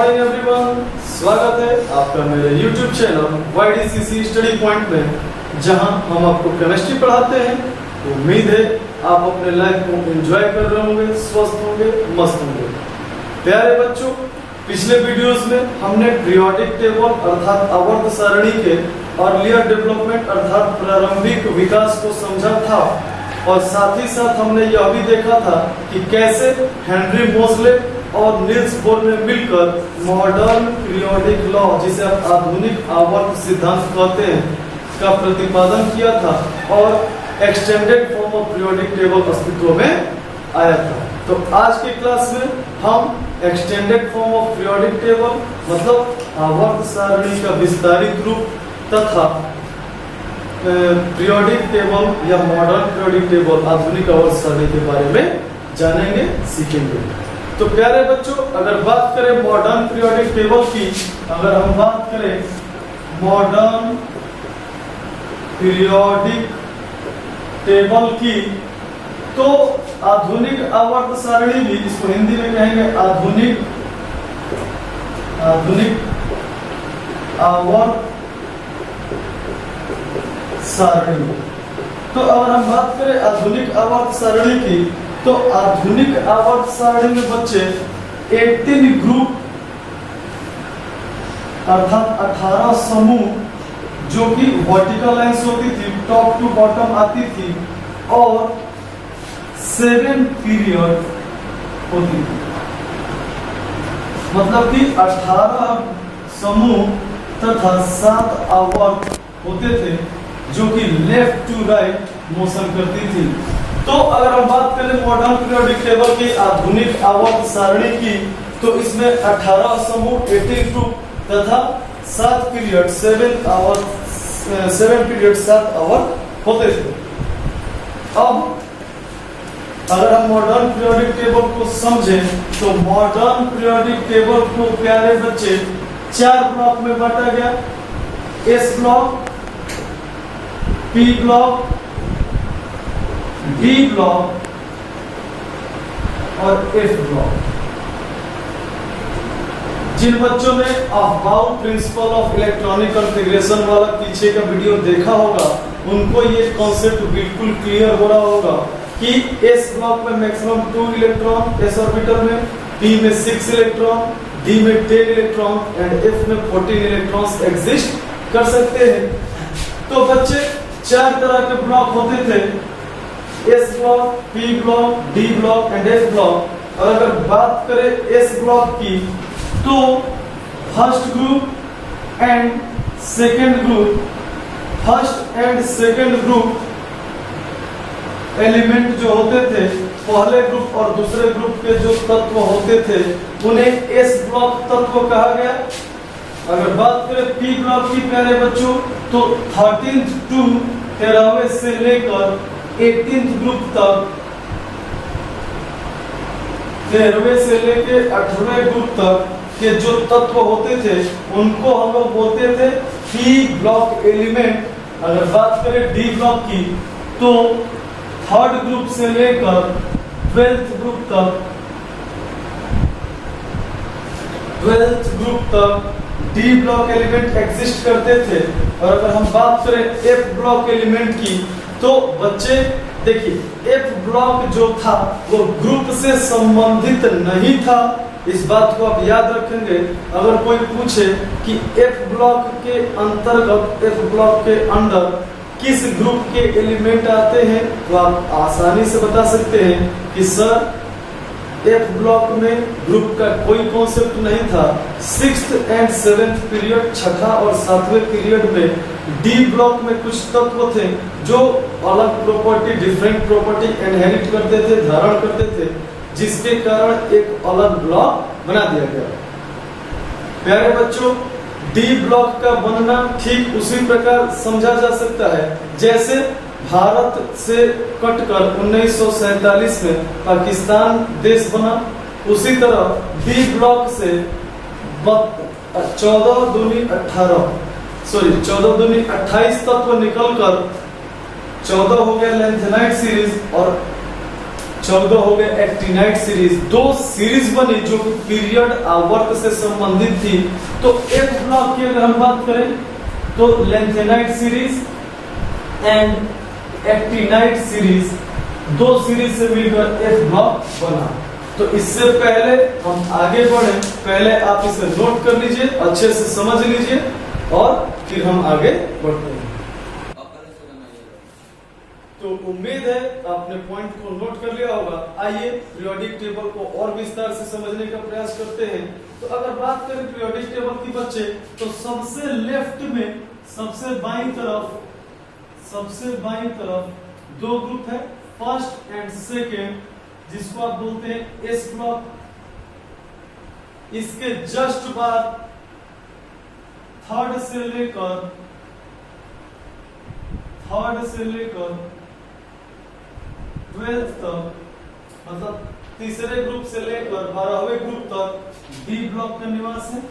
Morning everyone, स्वागत है आपका मेरे YouTube channel YDCC study point में, जहां हम आपको केमिस्ट्री पढ़ाते हैं। तो उम्मीद है आप अपने लाइफ को एंजॉय कर रहे होंगे, स्वस्थ होंगे, मस्त होंगे। प्यारे बच्चों, पिछले वीडियोस में हमने पीरियोडिक टेबल अर्थात आवर्त सारणी के अर्लियर डेवलपमेंट अर्थात प्रारंभिक विकास को समझा था, और साथ ही साथ हमने यह भी देखा था कि कैसे हेनरी मोजले और नील्स बोर ने मिलकर मॉडर्न पीरियोडिक लॉ, जिसे आप आधुनिक आवर्त सिद्धांत कहते हैं, का प्रतिपादन किया था और extended form of periodic table अस्तित्व में आया था। तो आज के क्लास में हम extended form of periodic table मतलब आवर्त सारणी का विस्तारित रूप तथा पीरियोडिक टेबल या मॉडर्न पीरियोडिक टेबल आधुनिक आवर्त सारणी के बारे में जानेंगे, सीखेंगे। तो प्यारे बच्चों, अगर बात करें मॉडर्न पीरियोडिक टेबल की, अगर हम बात करें मॉडर्न पीरियोडिक टेबल की, तो आधुनिक आवर्त सारणी भी, इसको हिंदी में कहेंगे आधुनिक आवर्त सारणी। तो अगर हम बात करें आधुनिक आवर्त सारणी की, तो आधुनिक आवर्त सारणी में बच्चे 18 ग्रुप अर्थात 18 समूह जो कि वर्टिकल लाइंस होती थी, टॉप टू बॉटम आती थी, और 7 पीरियड होती थी। मतलब कि 18 समूह तथा 7 आवर्त होते थे जो कि लेफ्ट टू राइट मोशन करती थी। तो अगर हम बात करें मॉडर्न पीरियोडिक टेबल की आधुनिक आवर्त सारणी की, तो इसमें 18 समूह 18 ग्रुप तथा 7 पीरियड 7 पीरियड 7 आवर्त होते थे। अब अगर हम मॉडर्न पीरियोडिक टेबल को समझें, तो मॉडर्न पीरियोडिक टेबल को प्यारे बच्चे 4 ब्लॉक में बांटा गया। S block, P block, D block और एफ ब्लॉक। जिन बच्चों ने about principle of electronic configuration वाला पीछे का वीडियो देखा होगा, उनको ये कॉन्सेप्ट बिल्कुल क्लियर हो रहा होगा कि एस ब्लॉक में मैक्सिमम 2 इलेक्ट्रॉन एस ऑर्बिटल में, पी में 6 इलेक्ट्रॉन, डी में 10 इलेक्ट्रॉन एंड एफ में 14 इलेक्ट्रॉन्स एग्जिस्ट कर सकते हैं। तो बच्चे 4 तरह के ब्लॉक होते थे, S block, P block, D block and F block. और अगर बात करें एस ब्लॉक की, तो first group and second group, first and second group element जो होते थे, पहले ग्रुप और दूसरे ग्रुप के जो तत्व होते थे, उन्हें एस ब्लॉक तत्व कहा गया। अगर बात करें पी ब्लॉक की प्यारे बच्चों, तो 13th टू 13वें से लेकर 18th ग्रुप तक, 13वें से लेकर 8वें ग्रुप तक के जो तत्व होते थे, उनको हम लोग बोलते थे पी ब्लॉक एलिमेंट। अगर बात करें डी ब्लॉक की, तो 3rd ग्रुप से लेकर 12th ग्रुप तक डी ब्लॉक एलिमेंट एग्जिस्ट करते थे। और अगर हम बात करें एफ ब्लॉक एलिमेंट की, तो बच्चे देखिए एफ ब्लॉक जो था वो ग्रुप से संबंधित नहीं था। इस बात को आप याद रखेंगे। अगर कोई पूछे कि एफ ब्लॉक के अंतर्गत, एफ ब्लॉक के अंडर किस ग्रुप के एलिमेंट आते हैं, तो आप आसानी से बता सकते हैं कि सर एफ ब्लॉक में ग्रुप का कोई कॉन्सेप्ट नहीं था। 6th एंड 7th पीरियड, 6ठा और 7वें पीरियड में डी ब्लॉक में कुछ तत्व थे जो अलग प्रॉपर्टी, डिफरेंट प्रॉपर्टी इनहेरिट करते थे, धारण करते थे, जिसके कारण एक अलग ब्लॉक बना दिया गया। प्यारे बच्चों, डी ब्लॉक का बनना ठीक उसी प्रकार समझा जा सकता है जैसे भारत से कटकर 1947 में पाकिस्तान देश बना, उसी तरह डी ब्लॉक से 14 दूनी 28 तत्व निकलकर 14 हो गया लैंथेनाइट सीरीज और 14 हो गए एक्टिनाइट सीरीज। दो सीरीज बनी जो पीरियड आवर्त से संबंधित थी। तो एफ ब्लॉक की अगर हम बात करें तो lanthanide series and actinide series, दो सीरीज से मिलकर एफ ब्लॉक बना। तो इससे पहले हम आगे बढ़े, पहले आप इसे नोट कर लीजिए, अच्छे से समझ लीजिए और फिर हम आगे बढ़ते हैं। तो उम्मीद है आपने पॉइंट को नोट कर लिया होगा। आइए पीरियोडिक टेबल को और विस्तार से समझने का प्रयास करते हैं। तो अगर बात करें पीरियोडिक टेबल की बच्चे, तो सबसे लेफ्ट में सबसे बाईं तरफ दो ग्रुप है, फर्स्ट एंड सेकेंड, जिसको आप बोलते हैं एस ब्लॉक। इसके जस्ट बाद थर्ड से लेकर 12th तक, मतलब तीसरे ग्रुप से लेकर 12वें ग्रुप तक डी ब्लॉक का निवास है,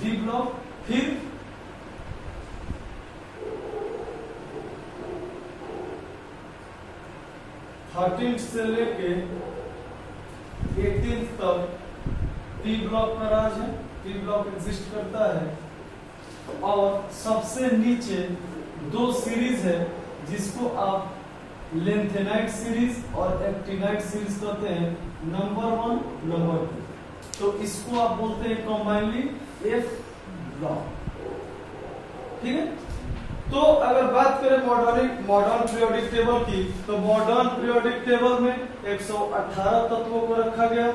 डी ब्लॉक। फिर थर्टीन से लेके 18th तक टी ब्लॉक का राज है, टी ब्लॉक एग्जिस्ट करता है। और सबसे नीचे दो सीरीज है जिसको आप लेंथेनाइट सीरीज और एक्टिनाइट सीरीज कहते हैं, नंबर 1, नंबर 2। तो इसको आप बोलते हैं कॉम्बाइनली एफ ब्लॉक, ठीक है। तो अगर बात करें मॉडर्न पीरियोडिक टेबल की, तो मॉडर्न पीरियोडिक टेबल में 118 तत्वों को रखा गया।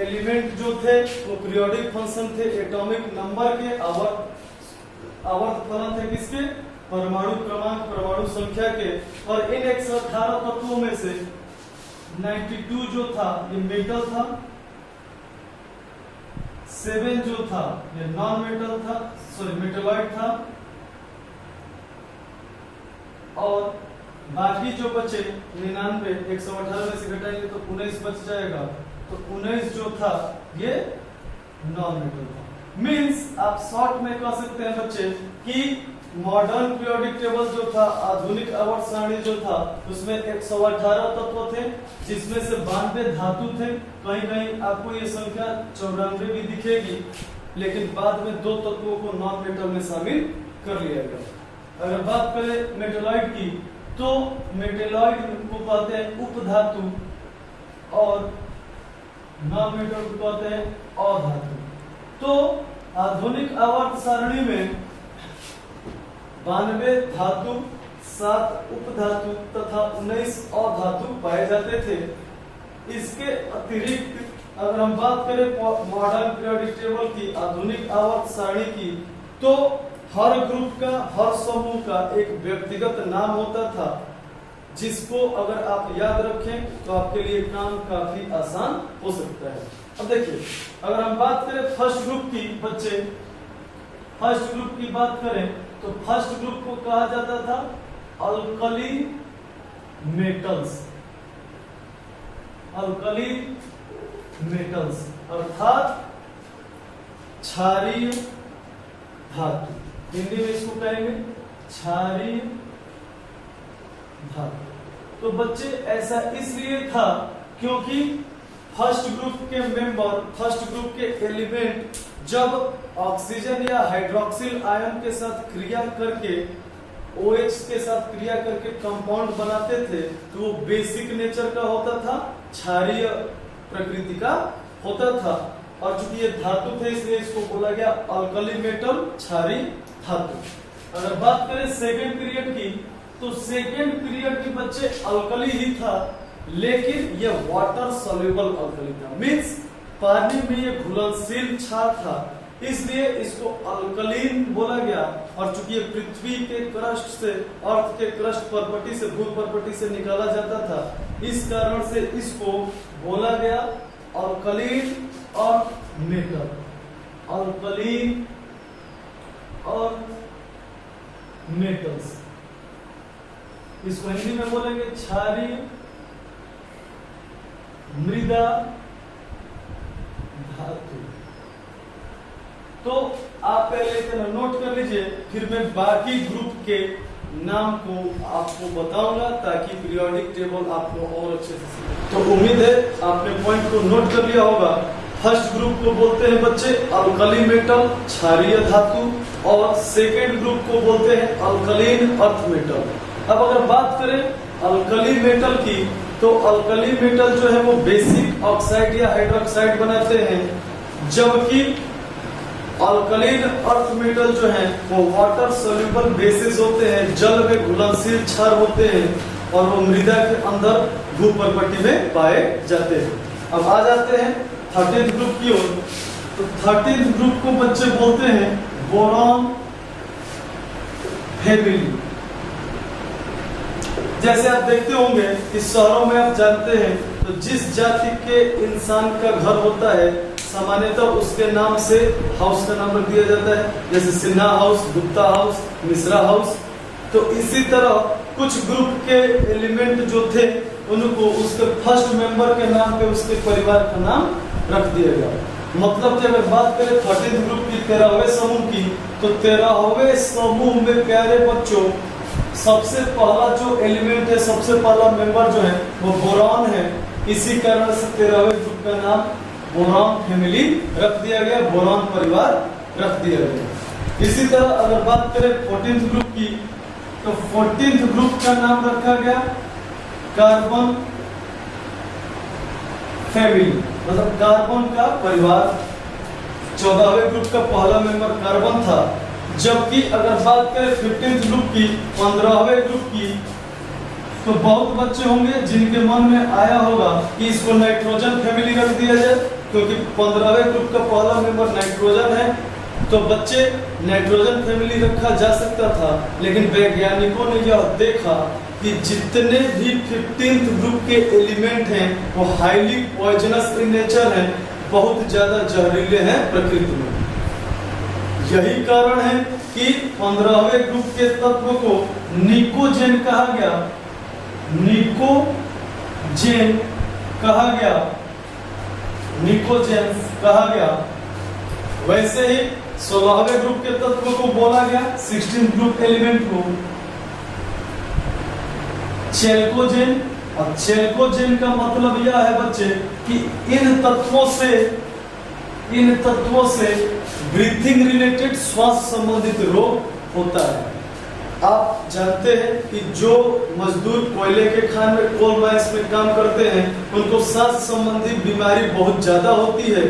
एलिमेंट जो थे वो पीरियोडिक फंक्शन थे, एटॉमिक नंबर के, आवर्त फलन थे किसके, परमाणु क्रमांक, परमाणु संख्या के। और इन 118 तत्वों में से 92 जो था ये मेटल था, 7 जो था ये नॉन मेटल था, सॉरी मेटलॉइड था। और बाकी जो बचे 99, 118 में से घटाएंगे तो 19 बच जाएगा। तो 19 जो था ये नॉन मेटल था। मींस आप शॉर्ट में कह सकते हैं बच्चे कि मॉडर्न पीरियोडिक टेबल जो था, आधुनिक आवर्त सारणी जो था, उसमें 118 तत्व थे, जिसमें से 92 धातु थे। कहीं कहीं आपको ये संख्या 94 भी दिखेगी, लेकिन बाद में दो तत्वों को नॉन मेटल में शामिल कर लिया गया। अगर बात करें मेटलॉइड की, तो मेटलॉइड को कहते हैं उपधातु और नॉन मेटल को कहते हैं अधातु। तो आधुनिक आवर्त सारणी में 92 धातु, 7 उपधातु तथा 19 अधातु पाए जाते थे। इसके अतिरिक्त अगर हम बात करें मॉडर्न पीरियोडिक टेबल की, आधुनिक आवर्त सारणी की, तो हर ग्रुप का, हर समूह का एक व्यक्तिगत नाम होता था, जिसको अगर आप याद रखें तो आपके लिए काम काफी आसान हो सकता है। अब देखिए, अगर हम बात करें फर्स्ट ग्रुप की बच्चे, फर्स्ट ग्रुप की बात करें तो फर्स्ट ग्रुप को कहा जाता था अल्कली मेटल्स, अल्कली मेटल्स अर्थात क्षारीय धातु। हिंदी में इसको कहेंगे क्षारीय धातु। तो बच्चे ऐसा इसलिए था क्योंकि फर्स्ट ग्रुप के मेंबर, फर्स्ट ग्रुप के एलिमेंट जब ऑक्सीजन या हाइड्रोक्सिल आयन के साथ क्रिया करके, OH के साथ क्रिया करके कंपाउंड बनाते थे, तो वो बेसिक नेचर का होता था, क्षारीय प्रकृति का होता था। और चूंकि ये धातु थे इसलिए इसको बोला गया अल्कली मेटल, क्षारीय धातु। अगर बात करें सेकेंड पीरियड की, तो सेकेंड पीरियड के बच्चे अल्कली ही था, लेकिन ये वाटर सॉल्युबल अल्कली था, मींस पानी में ये घुलनशील क्षार था, इसलिए इसको अल्कलीन बोला गया। और चूंकि ये पृथ्वी के क्रस्ट से, अर्थ के क्रस्ट परपटी से, भू परपटी से निकाला जाता था, इस कारण से इसको बोला गया अल्कलीन और मेटल, अल्कलीन और मेटल्स। इसको हिंदी में बोलेंगे क्षारीय मृदा धातु। तो आप पहले इतना नोट कर लीजिए, फिर मैं बाकी ग्रुप के नाम को आपको बताऊंगा ताकि पीरियोडिक टेबल आपको और अच्छे से समझ। तो उम्मीद है आपने पॉइंट को नोट कर लिया होगा। फर्स्ट ग्रुप को बोलते हैं बच्चे अल्कली मेटल, क्षारीय धातु, और सेकेंड ग्रुप को बोलते हैं अल्कलीन अर्थ मेटल। अब अगर बात करें अल्कली मेटल की, तो अल्कली मेटल जो है वो बेसिक ऑक्साइड या हाइड्रोक्साइड बनाते हैं, जबकि अल्कलीन अर्थ मेटल जो है वो वाटर सोल्यूबल बेसिस होते हैं, जल में घुलनशील क्षार होते हैं और वो मृदा के अंदर भूपर्पट्टी में पाए जाते हैं। अब आ जाते हैं 13th ग्रुप की ओर। तो 13th ग्रुप को बच्चे बोलते हैं बोरॉन फैमिली। जैसे आप देखते होंगे कि शहरों में आप जानते हैं तो जिस जाति के इंसान का घर होता है सामान्यतः उसके नाम से हाउस का नाम रख दिया जाता है, जैसे Sinha house, Gupta house, Mishra house. तो इसी तरह कुछ ग्रुप के एलिमेंट जो थे उनको उसके फर्स्ट मेंबर के नाम पे उसके परिवार का नाम रख दिया गया। मतलब कि अगर बात करें 13th ग्रुप की 13वें समूह की, तो 13वें समूह में प्यारे बच्चों सबसे पहला जो एलिमेंट है, सबसे पहला मेंबर जो है वो बोरॉन है। इसी कारण से 13वें ग्रुप का नाम बोरॉन फैमिली रख दिया गया, बोरॉन परिवार रख दिया गया। इसी तरह अगर बात करें 14th ग्रुप की, तो 14th ग्रुप का नाम रखा गया कार्बन फैमिली, मतलब कार्बन का परिवार। 14वें ग्रुप का पहला मेंबर कार्बन था, जबकि अगर बात करें 15th ग्रुप की, 15वें ग्रुप की, तो बहुत बच्चे होंगे जिनके मन में आया होगा कि इसको नाइट्रोजन फैमिली रख दिया जाए, क्योंकि 15वें ग्रुप का पहला मेंबर नाइट्रोजन है। तो बच्चे नाइट्रोजन फैमिली रखा जा सकता था, लेकिन वैज्ञानिकों ने यह देखा कि जितने भी 15th ग्रुप के एलिमेंट हैं वो हाईली पॉइजनस इन नेचर हैं, बहुत ज्यादा जहरीले हैं प्रकृति में। यही कारण है कि 15वें ग्रुप के तत्व को निकोजेन कहा गया, निकोजेन कहा गया, निकोजेंस कहा गया। वैसे ही 16वें ग्रुप के तत्व को बोला गया, 16th ग्रुप एलिमेंट को चेल्कोजेन। और चेल्कोजेन का मतलब यह है बच्चे कि इन तत्वों से ब्रीथिंग रिलेटेड श्वास संबंधित रोग होता है। आप जानते हैं कि जो मजदूर कोयले के खान में, कोल माइंस में काम करते हैं, उनको सांस संबंधी बीमारी बहुत ज्यादा होती है,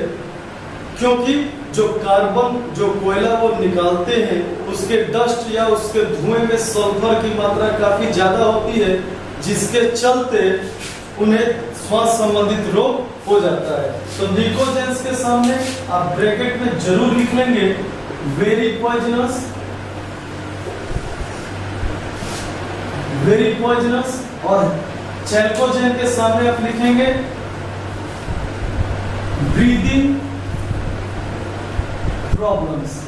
क्योंकि जो कार्बन जो कोयला वो निकालते हैं उसके डस्ट या उसके धुएं में सल्फर की मात्रा काफी ज्यादा होती है, जिसके चलते उन्हें श्वास संबंधित रोग हो जाता है। तो निकोजेंस के सामने आप ब्रैकेट में जरूर लिख लेंगे वेरी पॉइजनस, वेरी पॉइजनस, और चेल्कोजेन के सामने आप लिखेंगे ब्रीदिंग प्रॉब्लम्स,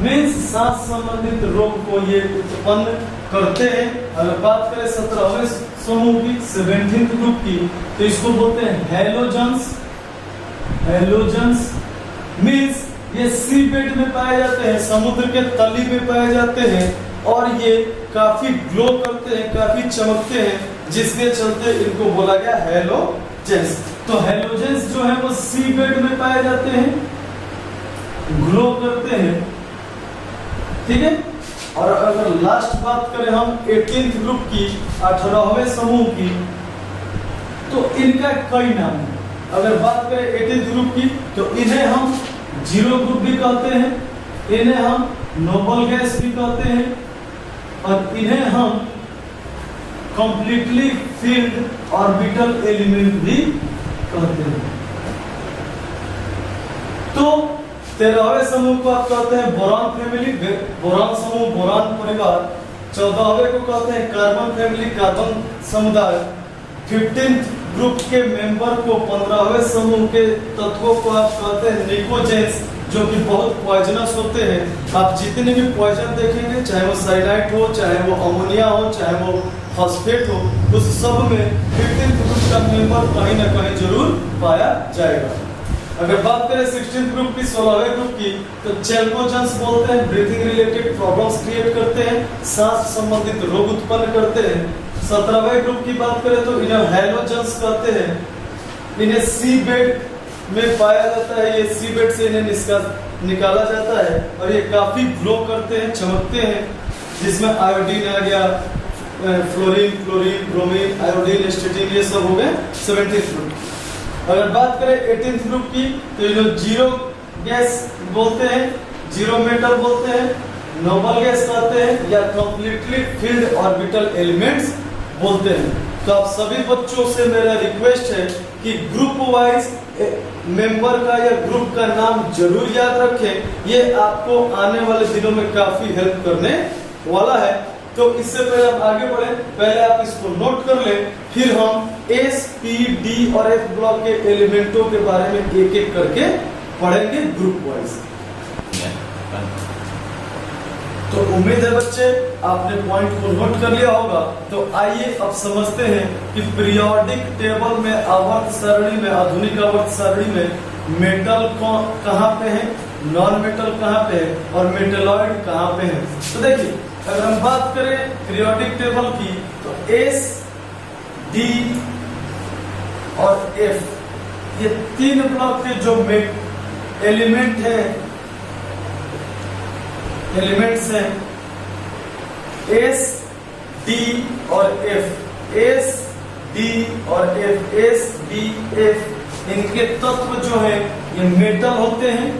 मीन्स सांस संबंधित रोग को ये उत्पन्न करते हैं। अगर बात करें 17वें समूह की, 17th ग्रुप की, तो इसको बोलते हैं हेलोजेंस। हेलोजेंस मीन्स ये सी बेड में पाए जाते हैं, समुद्र के तली में पाए जाते हैं, और ये काफी ग्लो करते हैं, काफी चमकते हैं, जिसके चलते इनको बोला गया हेलोजेंस। तो हेलोजेंस जो है वो सी बेड में पाए जाते हैं, ग्लो करते हैं, ठीक है। और अगर लास्ट बात करें हम 18th ग्रुप की, 18वें समूह की, तो इनका कई नाम है। अगर बात करें 18th ग्रुप की, तो इन्हें हम जीरो ग्रुप भी कहते हैं, इन्हें हम नोबल गैस भी कहते हैं, और इन्हें हम कंप्लीटली फील्ड ऑर्बिटल एलिमेंट भी कहते हैं। तो 13वें समूह को आप कहते हैं बोरान फैमिली, बोरान समूह, बोरान परिवार। 14वें को कहते हैं कार्बन फैमिली, कार्बन समुदाय। 15th ग्रुप के मेंबर को, 15वें समूह के तत्वों को आप कहते हैं निकोजेंस, जो कि बहुत पॉइजनस होते हैं। आप जितने भी पॉइजन देखेंगे, चाहे वो साइनाइड हो, चाहे वो अमोनिया हो, चाहे वो फॉस्फेट हो, उस सब में 15th ग्रुप का मेंबर कहीं ना कहीं जरूर पाया जाएगा। अगर बात करें 16th ग्रुप की, 16वें ग्रुप की, तो चैल्कोजेंस बोलते हैं, ब्रीथिंग रिलेटेड प्रॉब्लम्स क्रिएट करते हैं, सांस संबंधित रोग उत्पन्न करते हैं। 17वें ग्रुप की बात करें तो इन्हें हैलोजेंस कहते हैं, इन्हें सी बेड में पाया जाता है, ये सी बेड से इन्हें निकाला जाता है और ये काफी ग्लो करते हैं, चमकते हैं, जिसमें आयोडीन आ गया, फ्लोरीन, क्लोरीन, ब्रोमीन, आयोडीन, एस्टेटिन, ये सब हो गए 17th ग्रुप। अगर बात करें 18th ग्रुप की, तो ये लोग जीरो गैस बोलते हैं, जीरो मेटल बोलते हैं, नोबल गैस कहते हैं या कंप्लीटली फील्ड ऑर्बिटल एलिमेंट्स बोलते हैं। तो आप सभी बच्चों से मेरा रिक्वेस्ट है कि ग्रुप वाइज मेंबर का या ग्रुप का नाम जरूर याद रखें, ये आपको आने वाले दिनों में काफी हेल्प करने वाला है। तो इससे पहले हम आगे बढ़े, पहले आप इसको नोट कर लें, फिर हम एस, पी, डी और एफ ब्लॉक के एलिमेंटों के बारे में एक एक करके पढ़ेंगे ग्रुप वाइज। तो उम्मीद है बच्चे आपने पॉइंट को नोट कर लिया होगा। तो आइए अब समझते हैं कि पीरियोडिक टेबल में, आवर्त सारणी में, आधुनिक आवर्त सारणी में मेटल कहाँ पे है, नॉन मेटल कहाँ पे है और मेटलॉइड कहाँ पे है। तो देखिए, अगर हम बात करें पीरियोडिक टेबल की, तो एस, डी और एफ, ये तीन ब्लॉक के जो एलिमेंट है, एलिमेंट्स हैं एस, डी और एफ, एस, डी और एफ, एस, डी, एफ, इनके तत्व जो है ये मेटल होते हैं।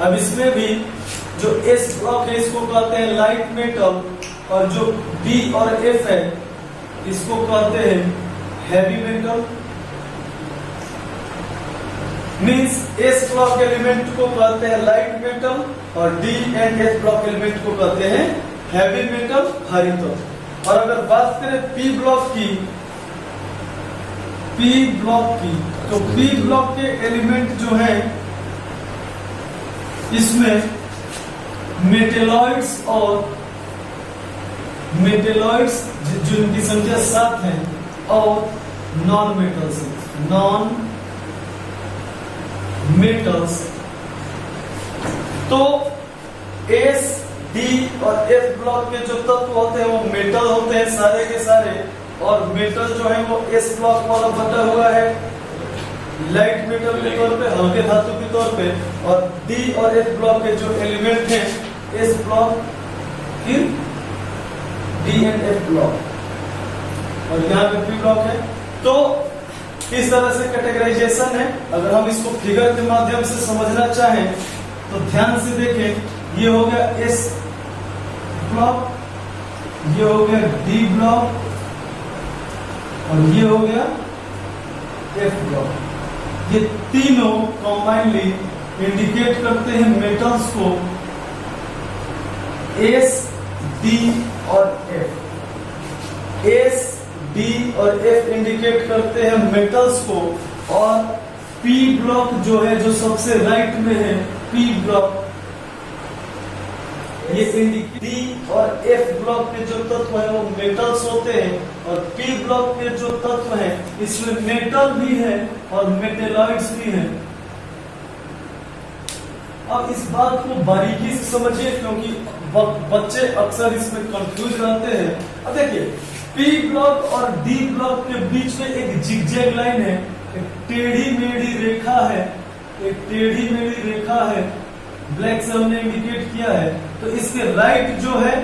अब इसमें भी जो एस ब्लॉक है इसको कहते हैं लाइट मेटल और जो डी और एफ है इसको कहते हैं heavy metal. Means S block element को कहते हैं लाइट मेटल और D and F block element को कहते हैं हैवी मेटल, भारी तत्व। और अगर बात करें पी ब्लॉक की, तो पी ब्लॉक के एलिमेंट जो है इसमें मेटेलॉइड्स जिनकी संख्या 7 है और नॉन मेटल्स, तो एस, डी और एफ ब्लॉक के जो तत्व होते हैं वो मेटल होते हैं सारे के सारे, और मेटल जो है वो एस ब्लॉक वाला बटा हुआ है लाइट मेटल के तौर पे, हल्के धातु के तौर पे, और डी और एफ ब्लॉक के जो एलिमेंट हैं एस ब्लॉक, फिर डी एंड एफ ब्लॉक, और यहाँ पे पी ब्लॉक है। तो इस तरह से कैटेगराइजेशन है। अगर हम इसको फिगर के माध्यम से समझना चाहें तो ध्यान से देखें, ये हो गया एस ब्लॉक, ये हो गया डी ब्लॉक और ये हो गया एफ ब्लॉक। ये तीनों कॉम्बाइनली इंडिकेट करते हैं मेटल्स को, एस, डी और एफ। एस, डी और एफ इंडिकेट करते हैं मेटल्स को, और पी ब्लॉक जो है, जो सबसे राइट में है, पी ब्लॉक, ये डी और एफ ब्लॉक के जो तत्व है वो मेटल्स होते हैं, और पी ब्लॉक के जो तत्व है इसमें मेटल भी है और मेटेलॉइड्स भी हैं। अब इस बात को बारीकी से समझिए क्योंकि बच्चे अक्सर इसमें कंफ्यूज रहते हैं। अब देखिए, पी ब्लॉक और डी ब्लॉक के बीच में एक जिगजैग लाइन है, एक टेढ़ी मेढ़ी रेखा है, ब्लैक से हमने इंडिकेट किया है। तो इसके राइट जो है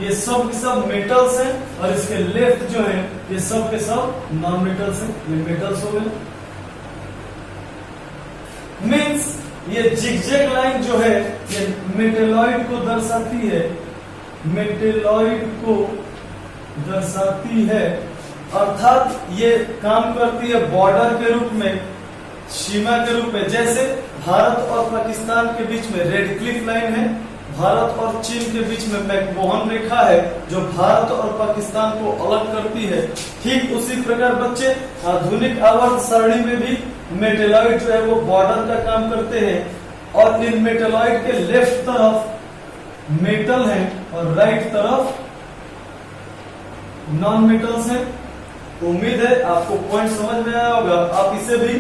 ये सब के सब मेटल्स हैं और इसके लेफ्ट जो है ये सब के सब नॉन मेटल्स हैं, ये मेटल्स हो गए। मीन्स ये जिगजैग लाइन जो है ये मेटेलॉइड को दर्शाती है, अर्थात ये काम करती है बॉर्डर के रूप में, सीमा के रूप में। जैसे भारत और पाकिस्तान के बीच में रेड क्लिफ लाइन है, भारत और चीन के बीच में मैकमोहन रेखा है जो भारत और पाकिस्तान को अलग करती है। ठीक उसी प्रकार बच्चे आधुनिक आवर्त सारणी में भी मेटेलॉइड जो है वो बॉर्डर का काम करते हैं, और इन मेटेलॉइड के लेफ्ट तरफ मेटल है और राइट तरफ नॉन मेटल्स हैं। उम्मीद है आपको पॉइंट समझ में आया होगा। आप इसे भी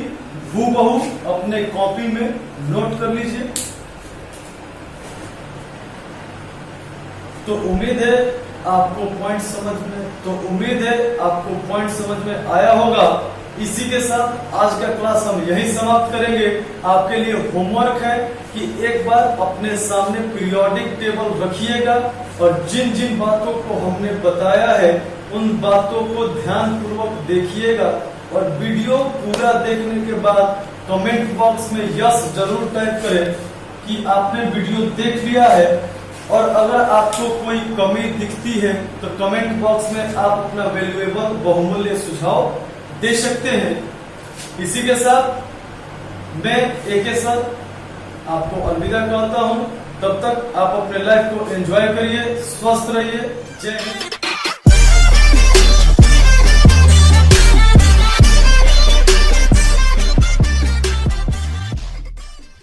हूबहू अपने कॉपी में नोट कर लीजिए। तो उम्मीद है आपको पॉइंट समझ में आया होगा। इसी के साथ आज का क्लास हम यही समाप्त करेंगे। आपके लिए होमवर्क है कि एक बार अपने सामने पीरियोडिक टेबल रखिएगा और जिन जिन बातों को हमने बताया है उन बातों को ध्यान पूर्वक देखिएगा और वीडियो पूरा देखने के बाद कमेंट बॉक्स में यस जरूर टाइप करें कि आपने वीडियो देख लिया है। और अगर आपको कोई कमी दिखती है तो कमेंट बॉक्स में आप अपना वैल्यूएबल बहुमूल्य सुझाव दे सकते हैं। इसी के साथ मैं एक साथ आपको अलविदा कहता हूं। तब तक आप अपने लाइफ को एंजॉय करिए, स्वस्थ रहिए। जय हिंद।